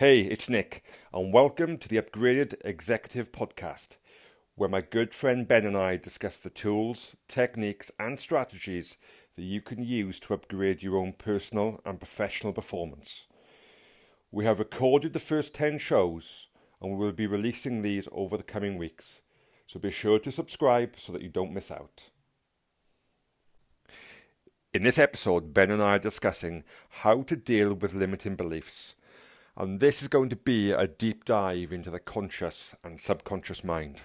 Hey, it's Nick, and welcome to the Upgraded Executive Podcast, where my good friend Ben and I discuss the tools, techniques, and strategies that you can use to upgrade your own personal and professional performance. We have recorded the first 10 shows, and we will be releasing these over the coming weeks, so be sure to subscribe so that you don't miss out. In this episode, Ben and I are discussing how to deal with limiting beliefs. And this is going to be a deep dive into the conscious and subconscious mind.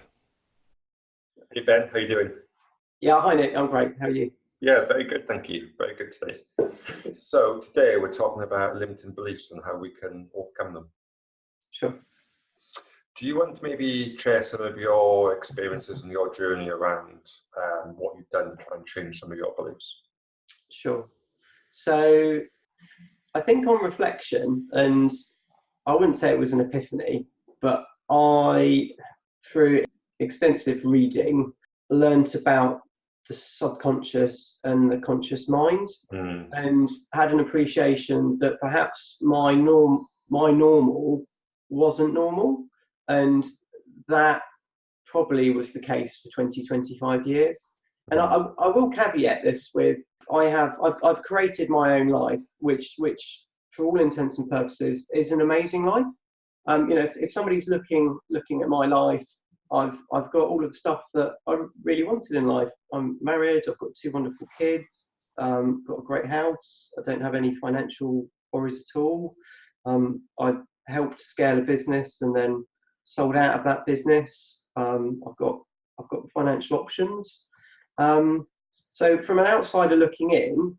Hey Ben, how you doing? Yeah, hi Nick, I'm great. How are you? Yeah, very good, thank you. Very good today. So today we're talking about limiting beliefs and how we can overcome them. Sure. Do you want to maybe share some of your experiences and your journey around what you've done to try and change some of your beliefs? Sure. So I think on reflection, and I wouldn't say it was an epiphany, but I, through extensive reading, learnt about the subconscious and the conscious mind, and had an appreciation that perhaps my normal wasn't normal, and that probably was the case for 25 years. And I will caveat this with I've created my own life, which for all intents and purposes is an amazing life. If somebody's looking at my life, I've got all of the stuff that I really wanted in life. I'm married, I've got 2 wonderful kids, got a great house, I don't have any financial worries at all. I helped scale a business and then sold out of that business. I've got financial options. So from an outsider looking in,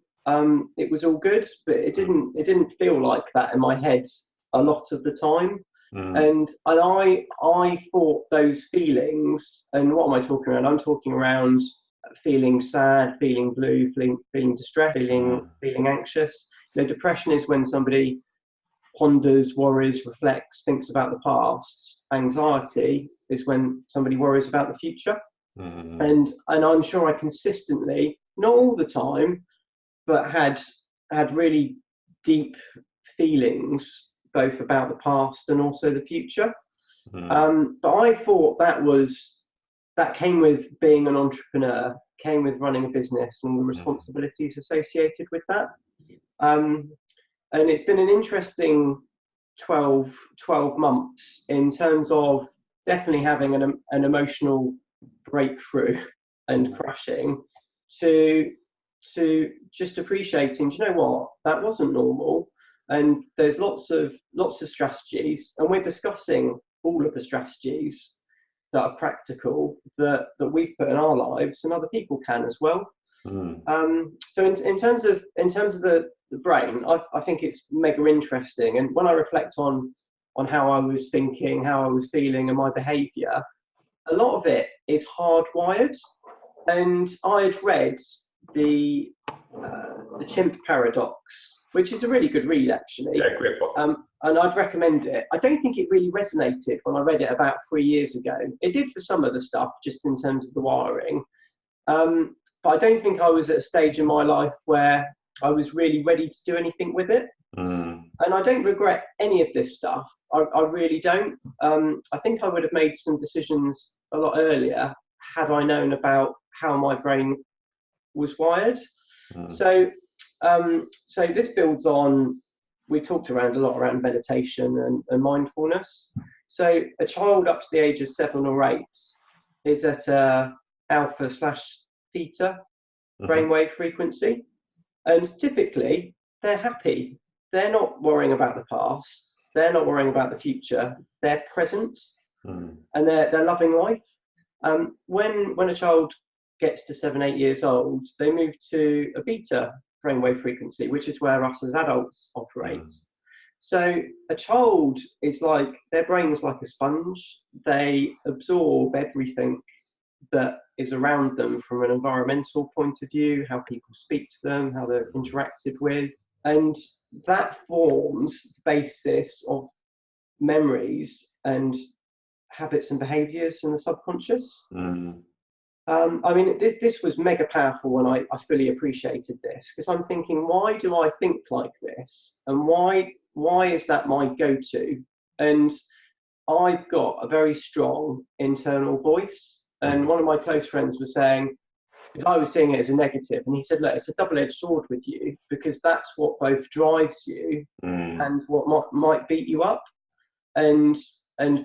it was all good, but it didn't feel like that in my head a lot of the time. And I thought those feelings, and what am I talking around? I'm talking around feeling sad, feeling blue, feeling distressed, feeling anxious. Depression is when somebody ponders, worries, reflects, thinks about the past. Anxiety is when somebody worries about the future. And I'm sure I consistently, not all the time, but had really deep feelings both about the past and also the future. But I thought that came with being an entrepreneur, came with running a business and the responsibilities associated with that. And it's been an interesting 12 months in terms of definitely having an emotional breakthrough and crashing to just appreciating, do you know what, that wasn't normal, and there's lots of strategies, and we're discussing all of the strategies that are practical that we've put in our lives and other people can as well. So in terms of the brain, I think it's mega interesting, and when I reflect on how I was thinking, how I was feeling and my behavior, a lot of it is hardwired. And I had read the chimp paradox, which is a really good read actually. Yeah, great book. And I'd recommend it. I don't think it really resonated when I read it about 3 years ago. It did for some of the stuff, just in terms of the wiring. But I don't think I was at a stage in my life where I was really ready to do anything with it. And I don't regret any of this stuff. I really don't. I think I would have made some decisions a lot earlier had I known about how my brain was wired. So this builds on, we talked a lot around meditation and mindfulness. So a child up to the age of 7 or 8 is at a alpha/theta brainwave frequency. And typically they're happy. They're not worrying about the past. They're not worrying about the future. They're present, and they're loving life. When a child gets to 7, 8 years old, they move to a beta brainwave frequency, which is where us as adults operate. So a child is like, their brain is like a sponge. They absorb everything that is around them from an environmental point of view, how people speak to them, how they're interacted with. And that forms the basis of memories and habits and behaviors in the subconscious. I mean, this was mega powerful when I fully appreciated this, because I'm thinking, why do I think like this? And why is that my go-to? And I've got a very strong internal voice. And one of my close friends was saying, because I was seeing it as a negative, and he said, look, it's a double-edged sword with you, because that's what both drives you and what might beat you up. And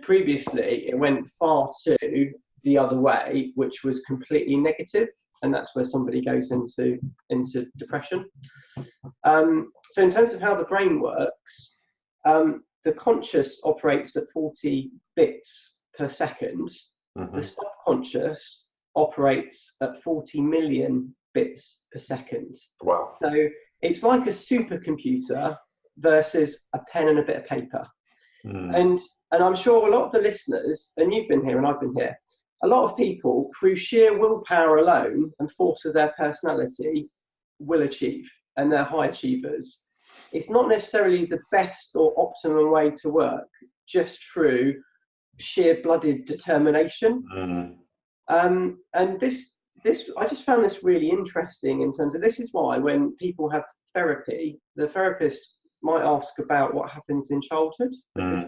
previously it went far too the other way, which was completely negative, and that's where somebody goes into depression. So in terms of how the brain works, the conscious operates at 40 bits per second. The subconscious operates at 40 million bits per second. Wow. So it's like a supercomputer versus a pen and a bit of paper. And I'm sure a lot of the listeners, and you've been here and I've been here, a lot of people through sheer willpower alone and force of their personality will achieve, and they're high achievers. It's not necessarily the best or optimum way to work, just through sheer blooded determination. And this I just found this really interesting in terms of, this is why when people have therapy, the therapist might ask about what happens in childhood, because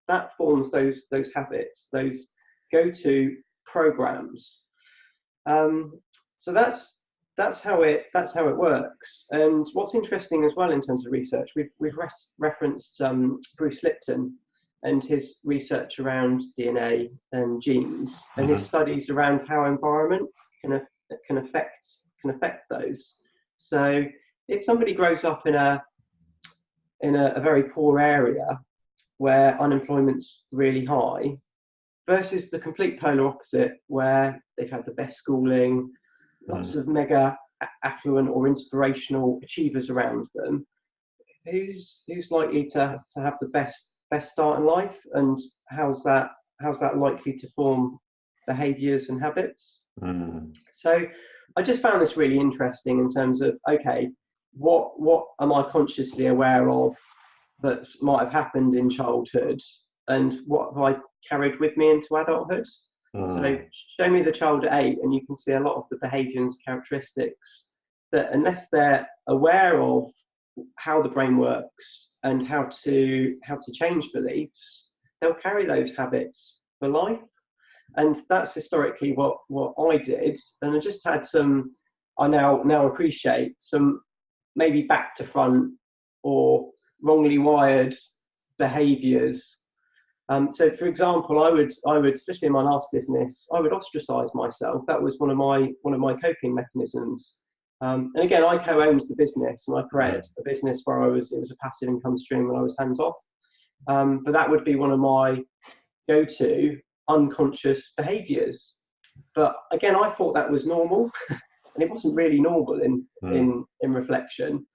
that forms those habits, those go-to programs. So that's how it works. And what's interesting as well in terms of research, we've referenced Bruce Lipton and his research around DNA and genes, and his studies around how environment can affect those. So if somebody grows up in a very poor area where unemployment's really high, versus the complete polar opposite where they've had the best schooling, lots of mega affluent or inspirational achievers around them, who's likely to have the best start in life, and how's that likely to form behaviors and habits? So I just found this really interesting in terms of, okay, what am I consciously aware of that might have happened in childhood, and what have I carried with me into adulthood? So show me the child at 8 and you can see a lot of the behaviours, characteristics that, unless they're aware of how the brain works and how to change beliefs, they'll carry those habits for life. And that's historically what I did. And I just had I now appreciate some maybe back to front or wrongly wired behaviours. So for example, I would, especially in my last business, I would ostracize myself. That was one of my coping mechanisms. And again, I co-owned the business, and I created a business where it was a passive income stream when I was hands off. But that would be one of my go-to unconscious behaviours. But again, I thought that was normal, and it wasn't really normal in reflection.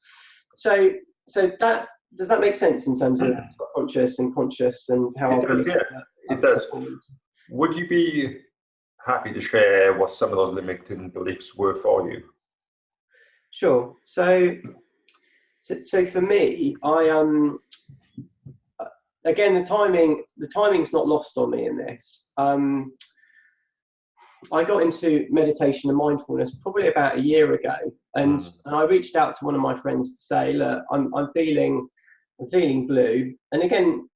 So that, does that make sense in terms of subconscious and conscious and how it does? Yeah, it does. Would you be happy to share what some of those limiting beliefs were for you? Sure. So for me, I again, the timing's not lost on me in this. I got into meditation and mindfulness probably about a year ago, and I reached out to one of my friends to say, look, I'm feeling blue. And again,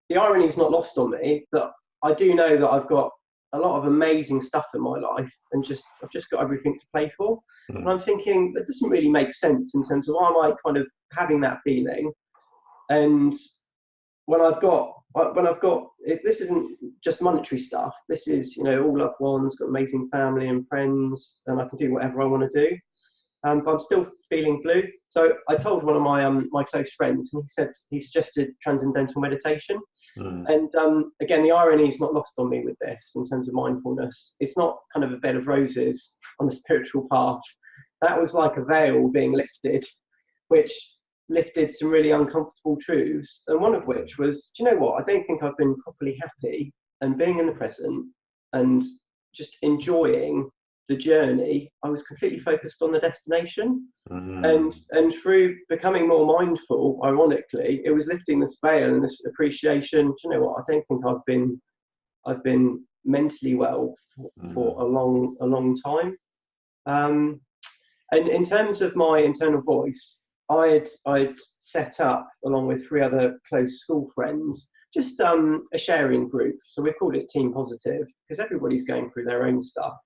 the irony is not lost on me that I do know that I've got a lot of amazing stuff in my life, and I've just got everything to play for. And I'm thinking that doesn't really make sense in terms of why am I kind of having that feeling. And when I've got this isn't just monetary stuff. This is, all loved ones, got amazing family and friends, and I can do whatever I want to do. But I'm still feeling blue. So I told one of my close friends, and he suggested transcendental meditation. And again, the irony is not lost on me with this in terms of mindfulness. It's not kind of a bed of roses on a spiritual path. That was like a veil being lifted, which lifted some really uncomfortable truths. And one of which was, do you know what? I don't think I've been properly happy and being in the present and just enjoying the journey. I was completely focused on the destination. And through becoming more mindful, ironically, it was lifting this veil and this appreciation. Do you know what? I don't think I've been mentally well for a long time. And in terms of my internal voice, I'd set up, along with 3 other close school friends, just a sharing group. So we've called it Team Positive because everybody's going through their own stuff.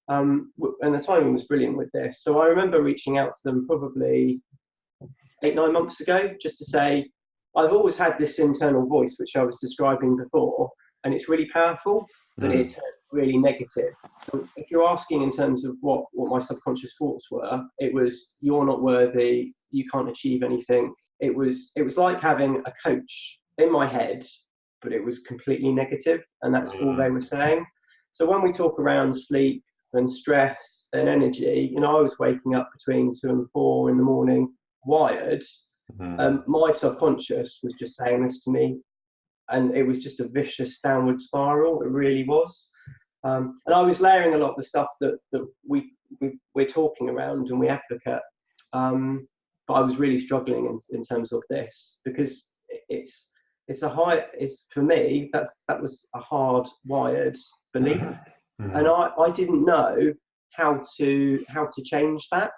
And the timing was brilliant with this. So I remember reaching out to them probably 8-9 months ago, just to say, I've always had this internal voice, which I was describing before, and it's really powerful, but it turned really negative. So if you're asking in terms of what my subconscious thoughts were, it was, you're not worthy, you can't achieve anything. It was like having a coach in my head, but it was completely negative, and that's all they were saying. So when we talk around sleep and stress and energy, I was waking up between 2 and 4 in the morning, wired. My subconscious was just saying this to me, and it was just a vicious downward spiral. It really was. And I was layering a lot of the stuff that we're talking around and we advocate. But I was really struggling in terms of this, because it's for me, that was a hard wired belief. And I didn't know how to change that.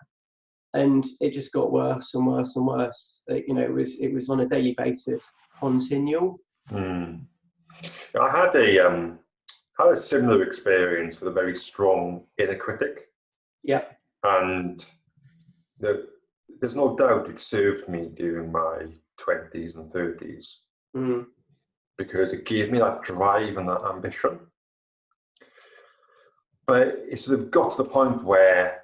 And it just got worse and worse and worse. It was on a daily basis, continual. I had a similar experience with a very strong inner critic. Yeah. And there's no doubt it served me during my 20s and 30s because it gave me that drive and that ambition. But it sort of got to the point where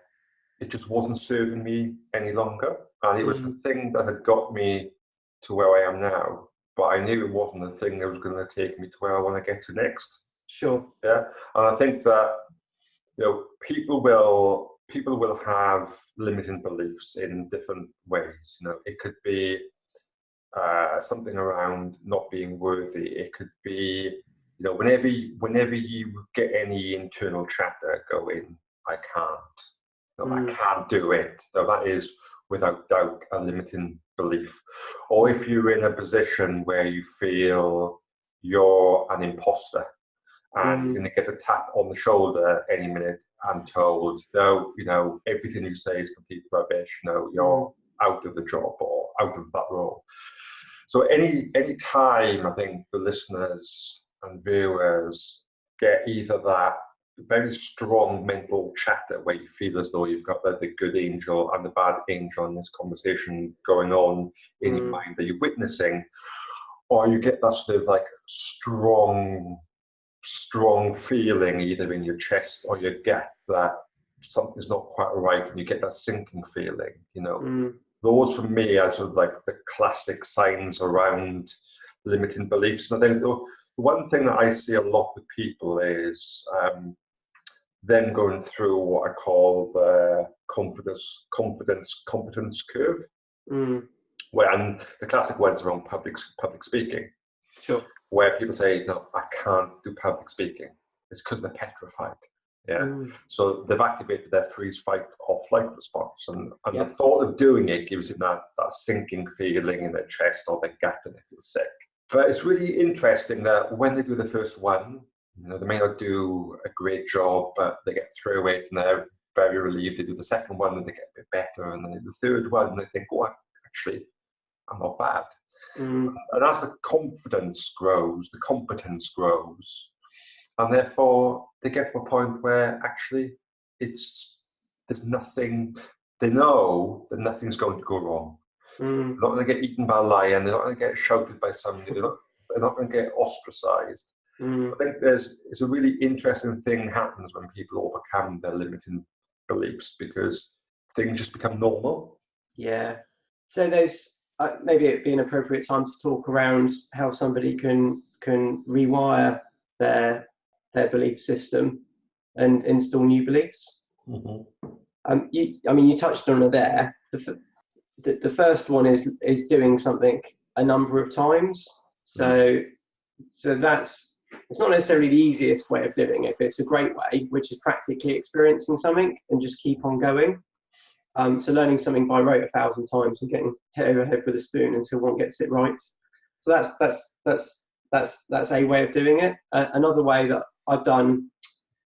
it just wasn't serving me any longer. And it was the thing that had got me to where I am now. But I knew it wasn't the thing that was going to take me to where I want to get to next. Sure. Yeah. And I think that, people will have limiting beliefs in different ways. It could be something around not being worthy. It could be, whenever you get any internal chatter going, I can't. I can't do it. So that is without doubt a limiting belief. Or if you're in a position where you feel you're an imposter and you're going to get a tap on the shoulder any minute and told, no, everything you say is complete rubbish. No, you're out of the job or out of that role. So any time I think the listeners and viewers get either that very strong mental chatter where you feel as though you've got the good angel and the bad angel in this conversation going on in your mind that you're witnessing, or you get that sort of like strong feeling either in your chest or your gut that something's not quite right, and you get that sinking feeling, those for me are sort of like the classic signs around limiting beliefs. And I think the one thing that I see a lot with people is them going through what I call the competence curve. And the classic ones around public speaking. Sure. Where people say, no, I can't do public speaking. It's because they're petrified. Yeah. So they've activated their freeze, fight, or flight response. And the thought of doing it gives them that sinking feeling in their chest or their gut, and they feel sick. But it's really interesting that when they do the first one, they may not do a great job, but they get through it and they're very relieved. They do the second one and they get a bit better. And then the third one, they think, oh, actually, I'm not bad. And as the confidence grows, the competence grows, and therefore they get to a point where actually there's nothing, they know that nothing's going to go wrong. They're not going to get eaten by a lion, they're not going to get shouted by somebody, they're not going to get ostracized. I think it's a really interesting thing happens when people overcome their limiting beliefs, because things just become normal. Yeah. So there's maybe it'd be an appropriate time to talk around how somebody can rewire their belief system and install new beliefs. You touched on it there. The first one is doing something a number of times. So it's not necessarily the easiest way of doing it, but it's a great way, which is practically experiencing something and just keep on going. So learning something by rote 1,000 times and getting hit over the head with a spoon until one gets it right. So that's a way of doing it. Another way that I've done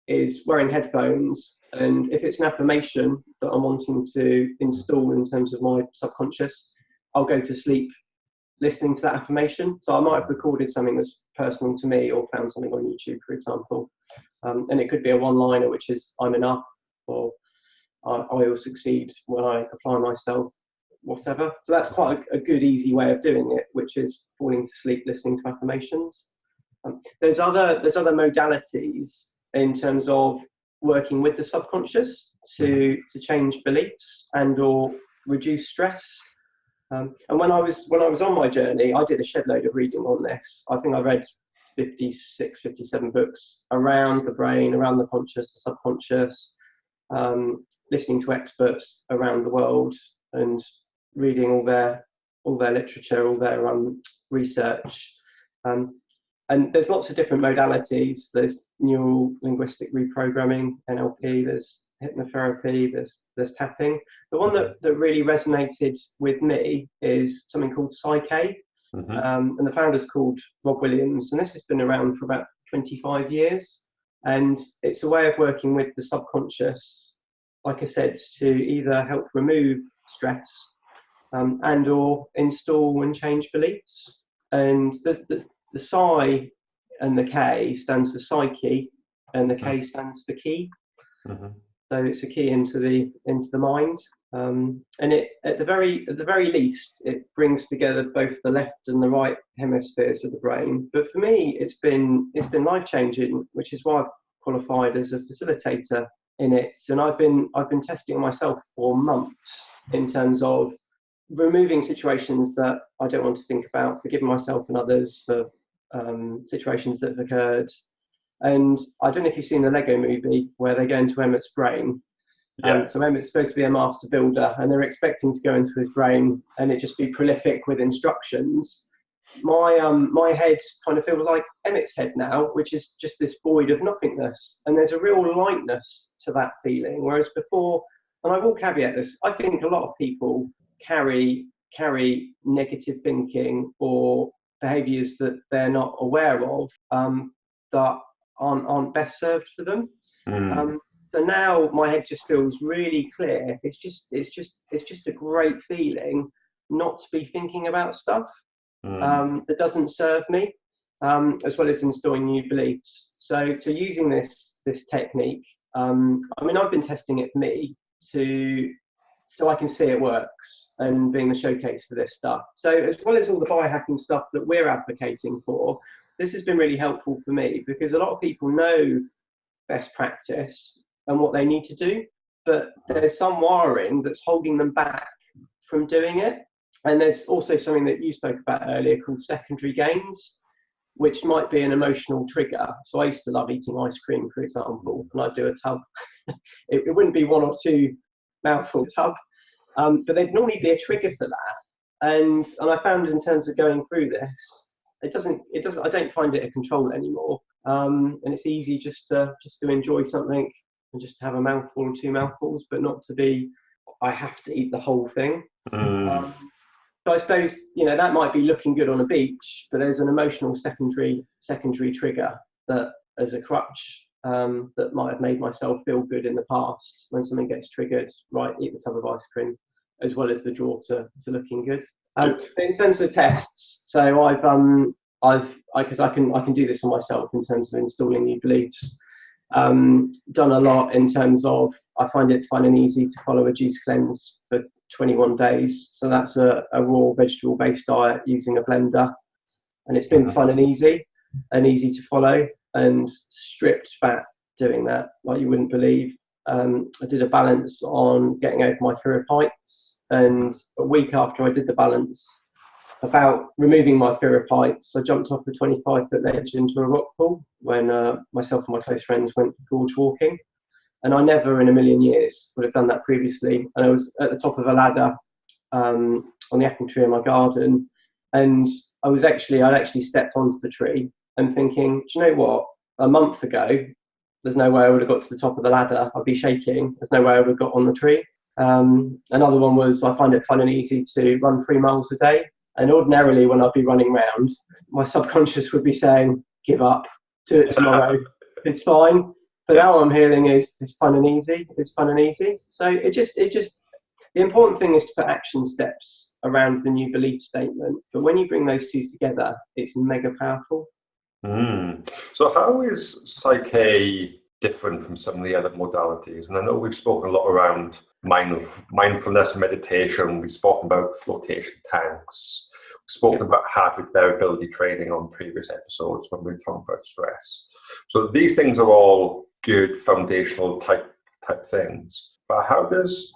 is wearing headphones, and if it's an affirmation that I'm wanting to install in terms of my subconscious, I'll go to sleep listening to that affirmation. So I might have recorded something that's personal to me, or found something on YouTube, for example. And it could be a one-liner, which is "I'm enough," or "I will succeed when I apply myself," whatever. So that's quite a good, easy way of doing it, which is falling to sleep listening to affirmations. There's other modalities in terms of working with the subconscious to change beliefs and or reduce stress. And when I was on my journey, I did a shed load of reading on this. I think I read 56, 57 books around the brain, around the conscious, the subconscious, listening to experts around the world and reading all their literature, all their research. And there's lots of different modalities. There's neural linguistic reprogramming, NLP, there's hypnotherapy, there's tapping. The one that really resonated with me is something called Psych-k. And the founder's called Rob Williams, and this has been around for about 25 years. And it's a way of working with the subconscious, like I said, to either help remove stress and or install and change beliefs. And the Psy and the K stands for psyche, and the K stands for key. So it's a key into the mind, and it at the very least it brings together both the left and the right hemispheres of the brain. But for me, it's been life changing, which is why I've qualified as a facilitator in it. And I've been testing myself for months in terms of removing situations that I don't want to think about, forgiving myself and others for situations that have occurred. And I don't know if you've seen the Lego movie where they go into Emmett's brain. So Emmett's supposed to be a master builder, and they're expecting to go into his brain and it just be prolific with instructions. My head kind of feels like Emmett's head now, which is just this void of nothingness. And there's a real lightness to that feeling. Whereas before, and I will caveat this, I think a lot of people carry negative thinking or behaviours that they're not aware of that aren't best served for them. So now my head just feels really clear. It's just a great feeling not to be thinking about stuff that doesn't serve me, as well as installing new beliefs. So using this technique, I mean, I've been testing it for me so I can see it works and being the showcase for this stuff. So as well as all the biohacking stuff that we're advocating for, this has been really helpful for me, because a lot of people know best practice and what they need to do, but there's some wiring that's holding them back from doing it. And there's also something that you spoke about earlier called secondary gains, which might be an emotional trigger. So I used to love eating ice cream, for example, and I'd do a tub. It wouldn't be one or two mouthful tub, but there'd normally be a trigger for that. And I found in terms of going through this, it doesn't. I don't find it a control anymore, and it's easy just to enjoy something and just to have a mouthful or two mouthfuls, but not to be, I have to eat the whole thing. So I suppose, that might be looking good on a beach, but there's an emotional secondary trigger that, as a crutch, that might have made myself feel good in the past. When something gets triggered, right, eat the tub of ice cream, as well as the draw to looking good. In terms of tests, so because I can do this on myself in terms of installing new beliefs. Done a lot in terms of, I find it fun and easy to follow a juice cleanse for 21 days. So that's a raw vegetable based diet using a blender, and it's been fun and easy to follow, and stripped fat doing that like you wouldn't believe. I did a balance on getting over my fear of heights, and a week after I did the balance about removing my fear of heights, I jumped off a 25-foot ledge into a rock pool when myself and my close friends went gorge walking. And I never in a million years would have done that previously. And I was at the top of a ladder on the apple tree in my garden. And I'd actually stepped onto the tree and thinking, do you know what? A month ago, there's no way I would have got to the top of the ladder. I'd be shaking. There's no way I would have got on the tree. Another one was, I find it fun and easy to run 3 miles a day. And ordinarily when I'd be running round, my subconscious would be saying, give up, do it tomorrow. It's fine. But now I'm hearing is fun and easy. It's fun and easy. So it just the important thing is to put action steps around the new belief statement. But when you bring those two together, it's mega powerful. So how is Psych-k different from some of the other modalities? And I know we've spoken a lot around mindfulness and meditation. We've spoken about flotation tanks. We've spoken about heart rate variability training on previous episodes when we were talking about stress. So these things are all good foundational type things. But how does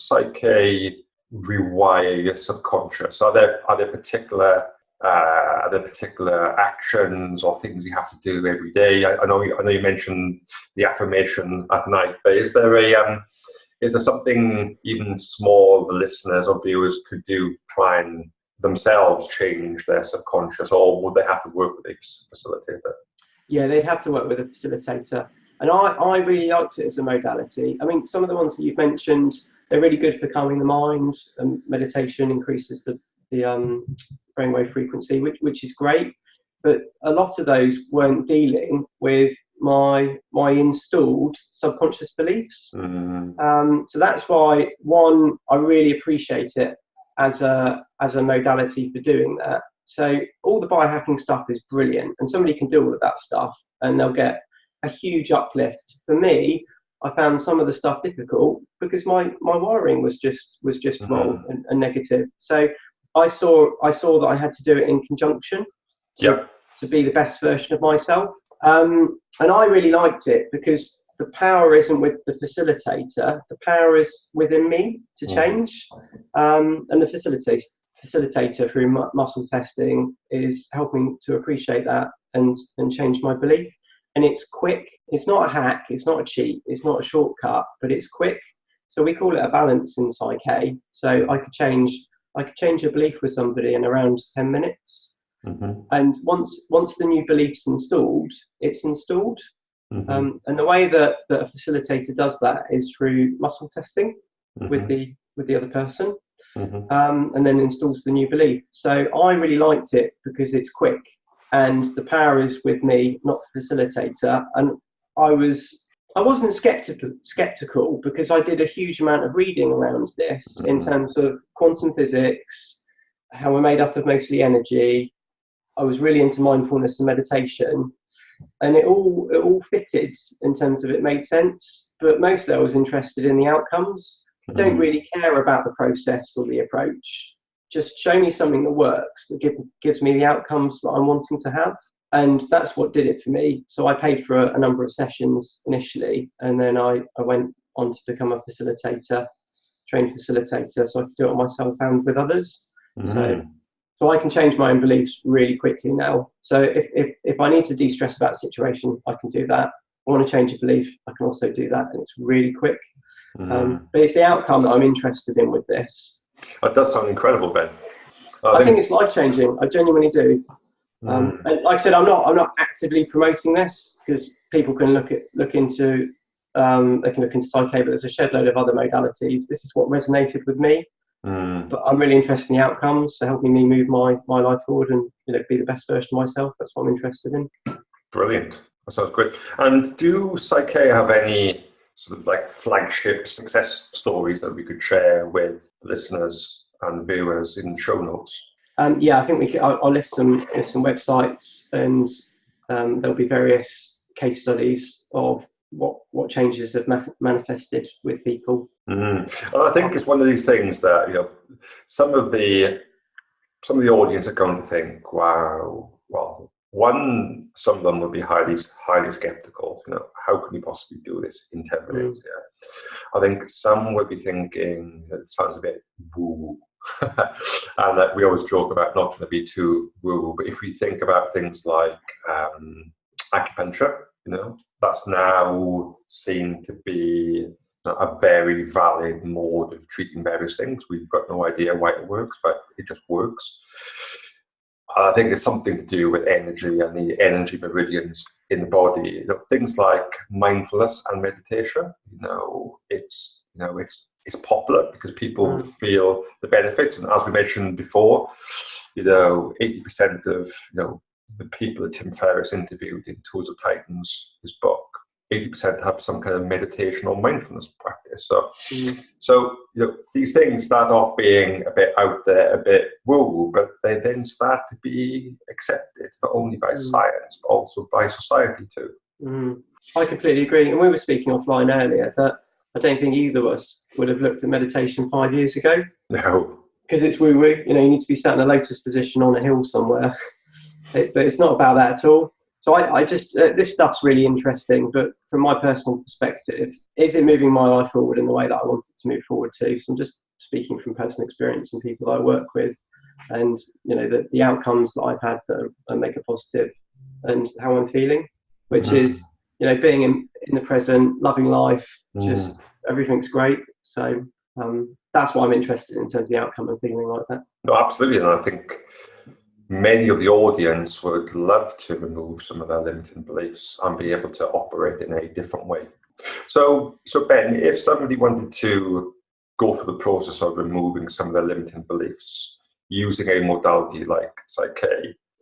Psych-k rewire your subconscious? Are there particular actions or things you have to do every day? I know you mentioned the affirmation at night, but is there something even small the listeners or viewers could do to try and themselves change their subconscious, or would they have to work with a facilitator? Yeah, they'd have to work with a facilitator. And I really liked it as a modality. I mean, some of the ones that you've mentioned, they're really good for calming the mind, and meditation increases the brainwave frequency, which is great. But a lot of those weren't dealing with my installed subconscious beliefs. So that's why, one, I really appreciate it as a modality for doing that. So all the biohacking stuff is brilliant, and somebody can do all of that stuff and they'll get a huge uplift. For me, I found some of the stuff difficult because my wiring was just wrong and negative. So I saw that I had to do it in conjunction to be the best version of myself. And I really liked it because the power isn't with the facilitator, the power is within me to change. And the facilitator through muscle testing is helping to appreciate that and change my belief. And it's quick. It's not a hack. It's not a cheat. It's not a shortcut, but it's quick. So we call it a balance in Psych-k. So I could change a belief with somebody in around 10 minutes. And once the new belief's installed, it's installed. And the way that a facilitator does that is through muscle testing with the other person, and then installs the new belief. So I really liked it because it's quick and the power is with me, not the facilitator. And I wasn't skeptical because I did a huge amount of reading around this in terms of quantum physics, how we're made up of mostly energy. I was really into mindfulness and meditation, and it all fitted in terms of it made sense. But mostly I was interested in the outcomes. I don't really care about the process or the approach. Just show me something that works, that gives me the outcomes that I'm wanting to have. And that's what did it for me. So I paid for a number of sessions initially, and then I went on to become a facilitator, trained facilitator, so I could do it myself and with others. So I can change my own beliefs really quickly now. So if I need to de-stress about a situation, I can do that. I want to change a belief, I can also do that, and it's really quick. But it's the outcome that I'm interested in with this. That does sound incredible, Ben. I think it's life-changing. I genuinely do. And like I said, I'm not actively promoting this because people can look into Psych-k, but there's a shed load of other modalities. This is what resonated with me. But I'm really interested in the outcomes, so helping me move my life forward and be the best version of myself. That's what I'm interested in. Brilliant. That sounds great. And do Psych-k have any sort of like flagship success stories that we could share with listeners and viewers in the show notes? Yeah, I think I'll list some websites, and there'll be various case studies of what changes have manifested with people. And I think it's one of these things that some of the audience are going to think, wow, well, some of them will be highly skeptical. How can you possibly do this in 10 minutes? I think some would be thinking it sounds a bit woo. And that we always joke about not trying to be too woo, but if we think about things like acupuncture, that's now seen to be a very valid mode of treating various things. We've got no idea why it works, but it just works. I think it's something to do with energy and the energy meridians in the body. Things like mindfulness and meditation. It's popular because people feel the benefits, and as we mentioned before, 80% of the people that Tim Ferriss interviewed in Tools of Titans, his book, 80% have some kind of meditation or mindfulness practice. this. So these things start off being a bit out there, a bit woo, but they then start to be accepted not only by science but also by society too. I completely agree. And we were speaking offline earlier that I don't think either of us would have looked at meditation 5 years ago. No. Because it's woo-woo. You need to be sat in a lotus position on a hill somewhere. But it's not about that at all. So I just, this stuff's really interesting, but from my personal perspective, is it moving my life forward in the way that I want it to move forward to? So I'm just speaking from personal experience and people that I work with, and the outcomes that I've had that make a positive, and how I'm feeling, which is being in the present, loving life, just everything's great. So that's what I'm interested in terms of the outcome and feeling like that. No, absolutely, and I think many of the audience would love to remove some of their limiting beliefs and be able to operate in a different way. So Ben, if somebody wanted to go through the process of removing some of their limiting beliefs using a modality like Psych-k,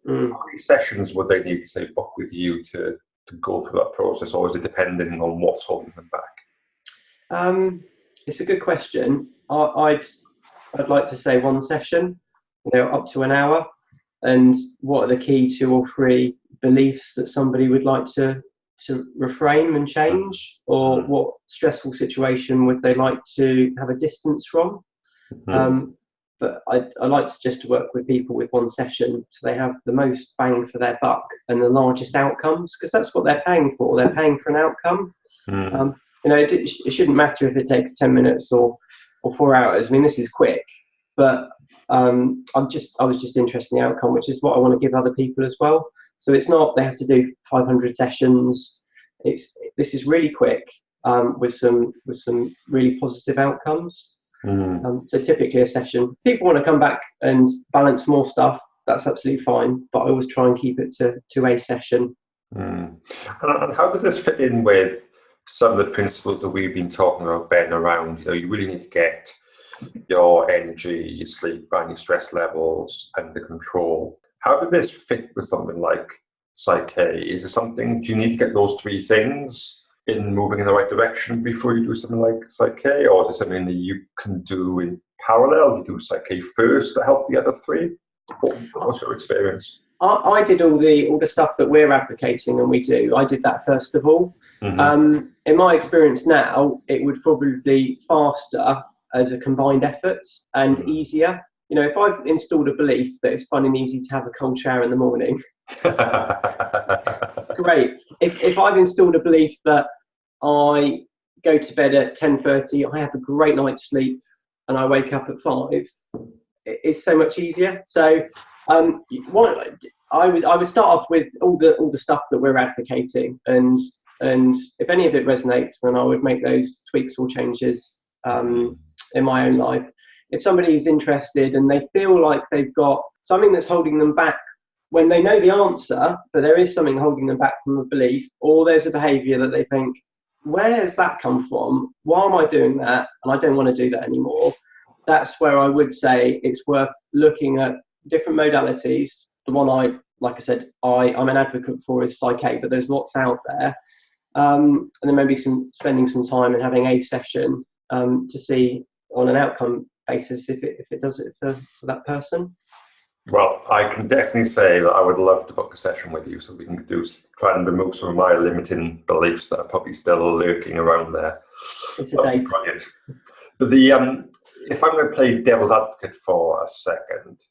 how many sessions would they need to, say, book with you to go through that process, or is it depending on what's holding them back? It's a good question. I'd like to say one session, up to an hour. And what are the key 2 or 3 beliefs that somebody would like to reframe and change, or what stressful situation would they like to have a distance from? But I like to work with people with one session so they have the most bang for their buck and the largest outcomes, because that's what they're paying for. They're paying for an outcome. It shouldn't matter if it takes 10 minutes or 4 hours. I mean, this is quick, but I was just interested in the outcome, which is what I want to give other people as well. So it's not they have to do 500 sessions. This is really quick with some really positive outcomes. So typically a session. People want to come back and balance more stuff. That's absolutely fine, but I always try and keep it to a session. And how does this fit in with some of the principles that we've been talking about, Ben, around you really need to get your energy, your sleep, and your stress levels under control? How does this fit with something like Psych-k? Is it something, do you need to get those 3 things in moving in the right direction before you do something like Psych-k, or is it something that you can do in parallel? You do Psych-k first to help the other 3? What's your experience? I did all the stuff that we're advocating, and we do. I did that first of all. In my experience now, it would probably be faster as a combined effort and easier. If I've installed a belief that it's fun and easy to have a cold shower in the morning, great. If I've installed a belief that I go to bed at 10:30, I have a great night's sleep, and I wake up at 5, it's so much easier. So I would start off with all the stuff that we're advocating, and if any of it resonates, then I would make those tweaks or changes in my own life. If somebody is interested and they feel like they've got something that's holding them back when they know the answer, but there is something holding them back from a belief, or there's a behaviour that they think, where has that come from? Why am I doing that? And I don't want to do that anymore. That's where I would say it's worth looking at different modalities. The one like I said, I'm an advocate for is Psych-k, but there's lots out there. And then maybe spending some time and having a session to see on an outcome basis if it does it for that person. Well, I can definitely say that I would love to book a session with you so we can try and remove some of my limiting beliefs that are probably still lurking around there. It's a date. Brilliant. But if I'm going to play devil's advocate for a second,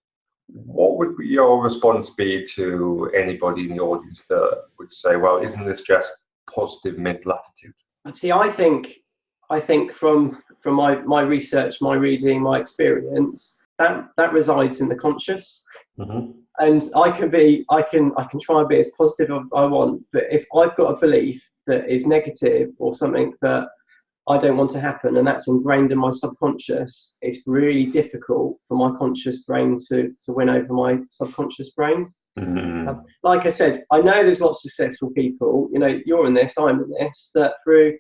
what would your response be to anybody in the audience that would say, well, isn't this just positive mental attitude? See, I think from my research, my reading, my experience, that resides in the conscious. And I can try and be as positive as I want, but if I've got a belief that is negative or something that I don't want to happen, and that's ingrained in my subconscious, it's really difficult for my conscious brain to win over my subconscious brain. Like I said, I know there's lots of successful people, you're in this, I'm in this, that through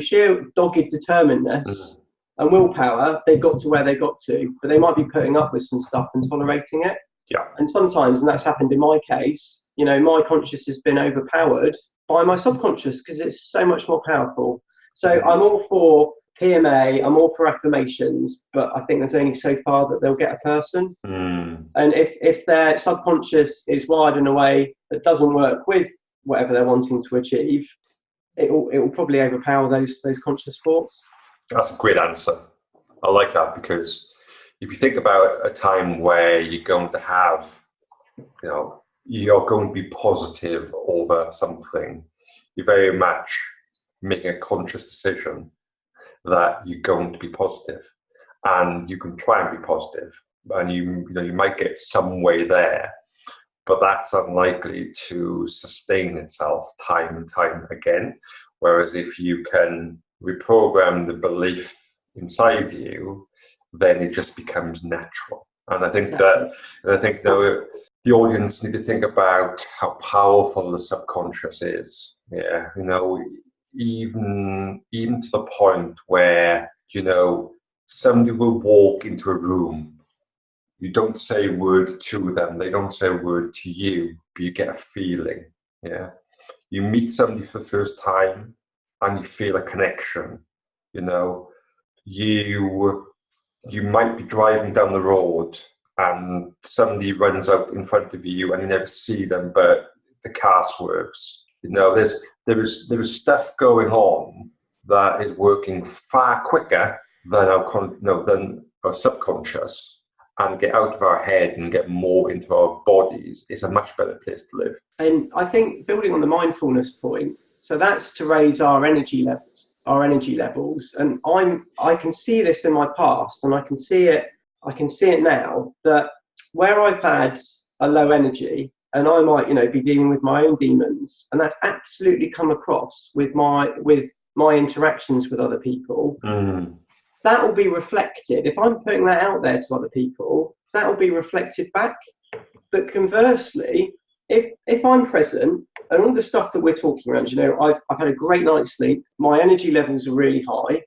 sheer dogged determinedness and willpower, they got to where they got to, but they might be putting up with some stuff and tolerating it. Yeah. And sometimes, and that's happened in my case, my conscious has been overpowered by my subconscious because it's so much more powerful. So I'm all for PMA, I'm all for affirmations, but I think there's only so far that they'll get a person. And if their subconscious is wired in a way that doesn't work with whatever they're wanting to achieve, it will probably overpower those conscious thoughts. That's a great answer. I like that, because if you think about a time where you're going to have, you're going to be positive over something, you're very much making a conscious decision that you're going to be positive, and you can try and be positive, and you might get some way there, but that's unlikely to sustain itself time and time again. Whereas if you can reprogram the belief inside you, then it just becomes natural. And I think the audience need to think about how powerful the subconscious is. Yeah, even to the point where somebody will walk into a room. You don't say a word to them, they don't say a word to you, but you get a feeling. Yeah, you meet somebody for the first time and you feel a connection. You might be driving down the road and somebody runs out in front of you and you never see them, but the car swerves. There is stuff going on that is working far quicker than our subconscious, and get out of our head and get more into our bodies is a much better place to live. And I think, building on the mindfulness point, so that's to raise our energy levels. And I can see this in my past, and I can see it now, that where I've had a low energy, and I might, be dealing with my own demons, and that's absolutely come across with my interactions with other people. That will be reflected. If I'm putting that out there to other people, that will be reflected back. But conversely, if I'm present and all the stuff that we're talking around, I've had a great night's sleep, my energy levels are really high.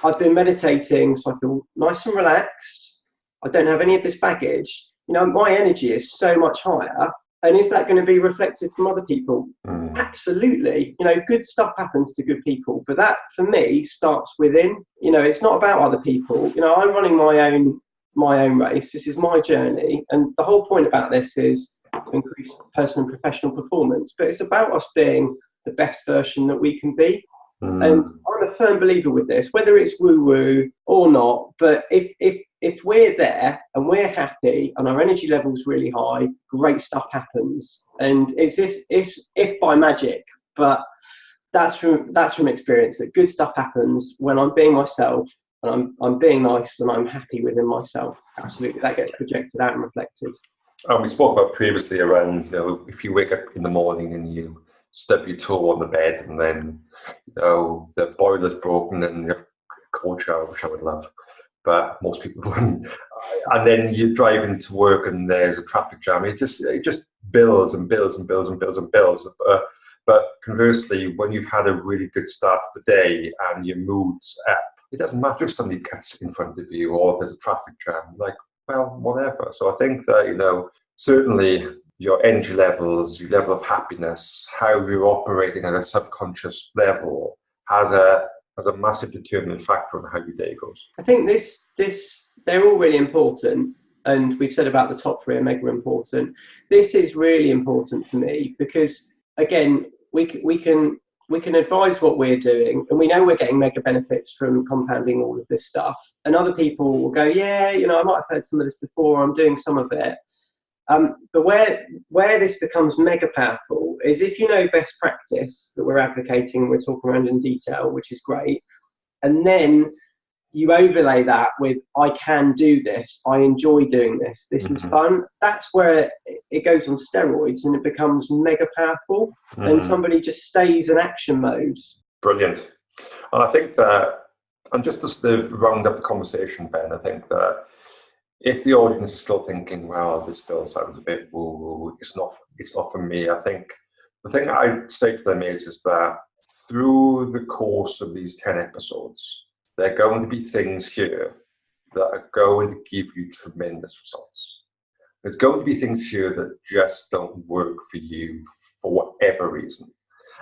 I've been meditating, so I feel nice and relaxed. I don't have any of this baggage. My energy is so much higher. And is that going to be reflected from other people? Absolutely. Good stuff happens to good people, but that for me starts within. It's not about other people. I'm running my own race. This is my journey, and the whole point about this is to increase personal and professional performance. But it's about us being the best version that we can be. And I'm a firm believer with this, whether it's woo-woo or not. But if we're there and we're happy and our energy level's really high, great stuff happens. And it's if by magic, but that's from experience, that good stuff happens when I'm being myself and I'm being nice and I'm happy within myself. Absolutely, that gets projected out and reflected. And we spoke about previously around, if you wake up in the morning and you stub your toe on the bed, and then the boiler's broken and you have a cold shower, which I would love, but most people wouldn't. And then you're driving to work and there's a traffic jam. It just builds and builds and builds and builds and builds. But conversely, when you've had a really good start to the day and your mood's up, it doesn't matter if somebody cuts in front of you or there's a traffic jam. Well, whatever. So I think that certainly your energy levels, your level of happiness, how you're operating at a subconscious level has a massive determining factor on how your day goes. I think they're all really important, and we've said about the top three are mega important. This is really important for me because, again, we can advise what we're doing, and we know we're getting mega benefits from compounding all of this stuff. And other people will go, yeah, I might have heard some of this before, I'm doing some of it. But where this becomes mega powerful is if best practice that we're advocating, we're talking around in detail, which is great, and then you overlay that with, I can do this, I enjoy doing this, this is fun. That's where it goes on steroids and it becomes mega powerful, and somebody just stays in action mode. Brilliant. And I think that, and just to sort of round up the conversation, Ben, I think that if the audience is still thinking, well, this still sounds a bit woo-woo, it's not for me, I think the thing I'd say to them is that through the course of these 10 episodes, there are going to be things here that are going to give you tremendous results. There's going to be things here that just don't work for you for whatever reason.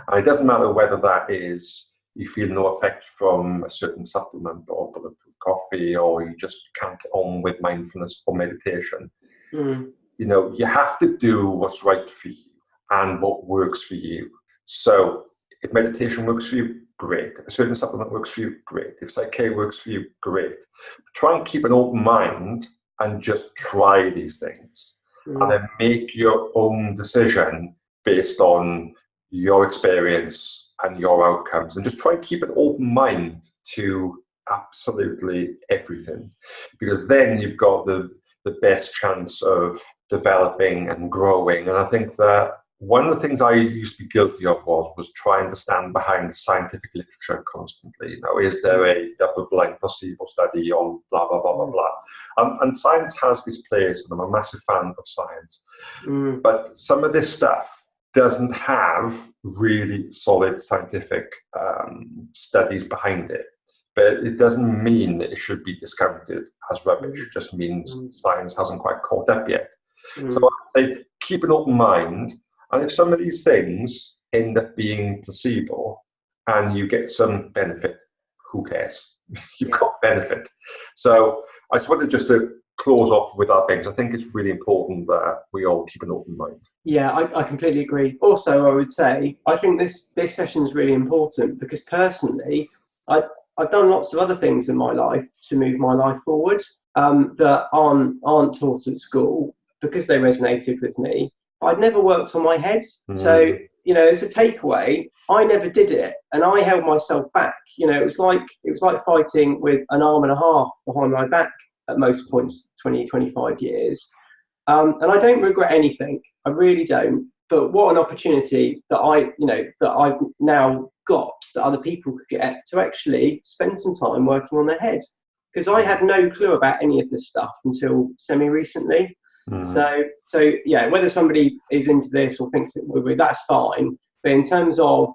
And it doesn't matter whether that is you feel no effect from a certain supplement or bulletproof coffee, or you just can't get on with mindfulness or meditation. You have to do what's right for you and what works for you. So if meditation works for you, great. If a certain supplement works for you, great. If Psych-k works for you, great. But try and keep an open mind and just try these things. And then make your own decision based on your experience and your outcomes. And just try and keep an open mind to absolutely everything. Because then you've got the best chance of developing and growing. And I think that one of the things I used to be guilty of was trying to stand behind scientific literature constantly. Is there a double-blind placebo study on blah, blah, blah, blah, blah? And science has its place, and I'm a massive fan of science. But some of this stuff doesn't have really solid scientific studies behind it. But it doesn't mean that it should be discounted as rubbish. It just means science hasn't quite caught up yet. So I'd say keep an open mind. And if some of these things end up being placebo and you get some benefit, who cares? You've got benefit. So I just wanted to close off with that things. I think it's really important that we all keep an open mind. Yeah, I completely agree. Also, I would say, I think this session is really important because personally, I've done lots of other things in my life to move my life forward that aren't taught at school because they resonated with me. I'd never worked on my head. So, as a takeaway, I never did it and I held myself back. It was like fighting with an arm and a half behind my back at most points, 20, 25 years. And I don't regret anything. I really don't. But what an opportunity that I've now got that other people could get to actually spend some time working on their head. Because I had no clue about any of this stuff until semi-recently. So yeah, whether somebody is into this or thinks it will be, that's fine. But in terms of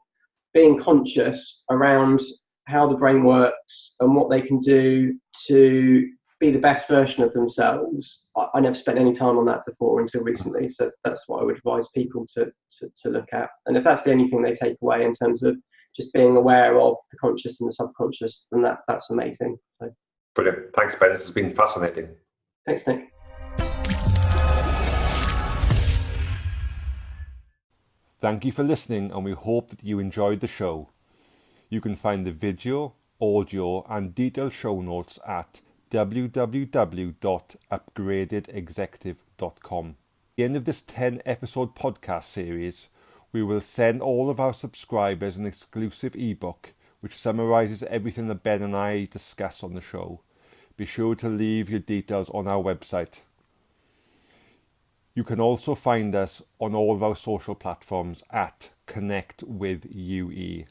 being conscious around how the brain works and what they can do to be the best version of themselves, I never spent any time on that before until recently. So that's what I would advise people to look at. And if that's the only thing they take away in terms of just being aware of the conscious and the subconscious, then that's amazing. So. Brilliant. Thanks, Ben. This has been fascinating. Thanks, Nick. Thank you for listening, and we hope that you enjoyed the show. You can find the video, audio, and detailed show notes at www.upgradedexecutive.com. At the end of this 10-episode podcast series, we will send all of our subscribers an exclusive ebook which summarises everything that Ben and I discuss on the show. Be sure to leave your details on our website. You can also find us on all of our social platforms at Connect with UE.